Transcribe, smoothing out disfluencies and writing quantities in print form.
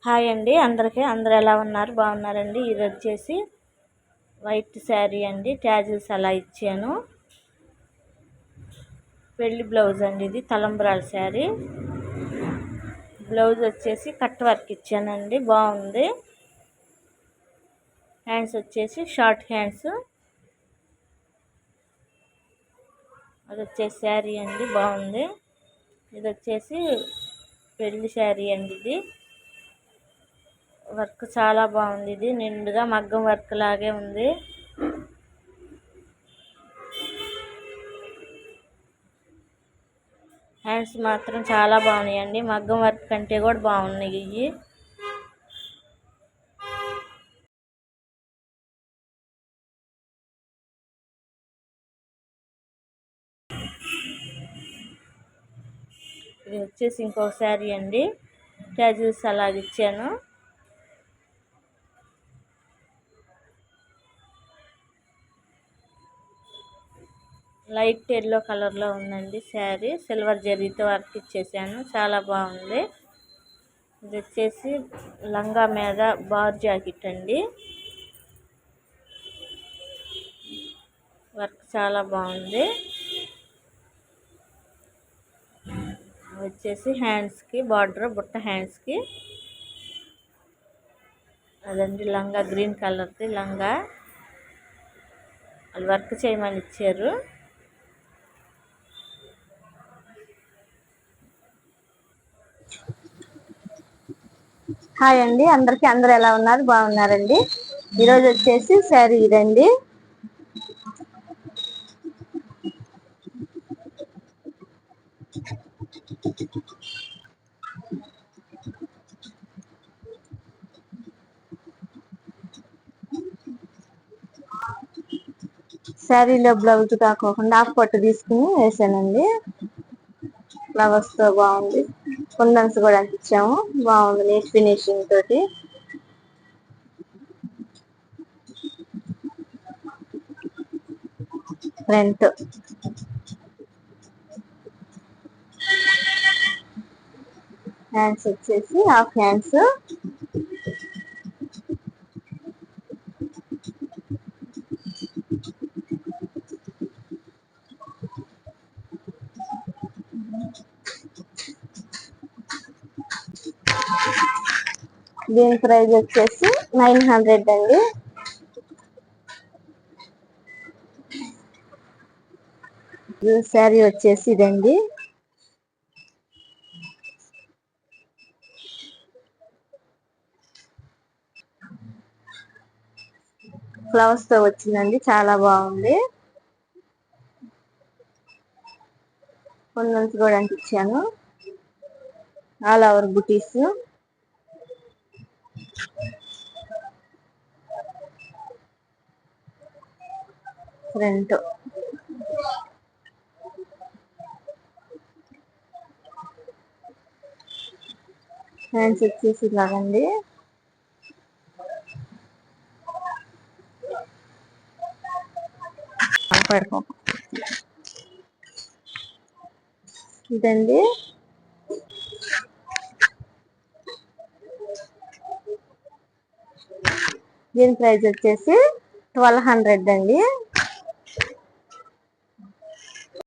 Hi అండి అందరికీ. అందరూ ఎలా ఉన్నారు? బాగున్నారండి. ఇది వచ్చేసి వైట్ శారీ అండి, ట్యాజిల్స్ అలా ఇచ్చాను. పెళ్లి బ్లౌజ్ అండి, ఇది తలంబ్రాల శారీ. బ్లౌజ్ వచ్చేసి కట్ వర్క్ ఇచ్చానండి, బాగుంది. హ్యాండ్స్ వచ్చేసి షార్ట్ హ్యాండ్స్. అది వచ్చేసి శారీ అండి, బాగుంది. ఇది వచ్చేసి పెళ్లి శారీ అండి. ఇది వర్క్ చాలా బాగుంది. ఇది నిండుగా మగ్గం వర్క్ లాగే ఉంది. హ్యాండ్స్ మాత్రం చాలా బాగున్నాయండి, మగ్గం వర్క్ కంటే కూడా బాగున్నాయి ఇవి. ఇది వచ్చేసి ఇంకొక శారీ అండి, ట్యాజిల్స్ అలాగ ఇచ్చాను. లైట్ ఎల్లో కలర్లో ఉందండి శారీ. సిల్వర్ జరీతో వర్క్ ఇచ్చేసాను, చాలా బాగుంది. ఇది వచ్చేసి లంగా మీద బార్ జాకెట్ అండి, వర్క్ చాలా బాగుంది. వచ్చేసి హ్యాండ్స్కి బార్డర్, బుట్ట హ్యాండ్స్కి. అదండి లంగా, గ్రీన్ కలర్ది లంగా. వాళ్ళు వర్క్ చేయమని ఇచ్చారు. హాయ్ అండి అందరికి. అందరు ఎలా ఉన్నారు? బాగున్నారండి. ఈరోజు వచ్చేసి శారీ ఇదండి. శారీలో బ్లౌజ్ కాకోకుండా హాఫ్ పట్టు తీసుకుని వేసానండి. ఫ్లవర్స్ తో బాగుంది. కుందన్స్ కూడా అంటించాము, బాగుంది నీట్ ఫినిషింగ్ తోటి. ఫ్రంట్ హ్యాండ్స్ వచ్చేసి హాఫ్ హ్యాండ్స్. దీని ప్రైస్ వచ్చేసి 900 అండి. శారీ వచ్చేసి ఇదండి. ఫ్లవర్స్ తో వచ్చిందండి, చాలా బాగుంది. కుందన్స్ కూడా అంటించాను, ఆల్ ఓవర్ బుటీస్. ఫ్రంట్ హ్యాండ్స్ వచ్చేసి ఇలాగండి. ఇదండి దీని ప్రైస్ వచ్చేసి 1200 అండి.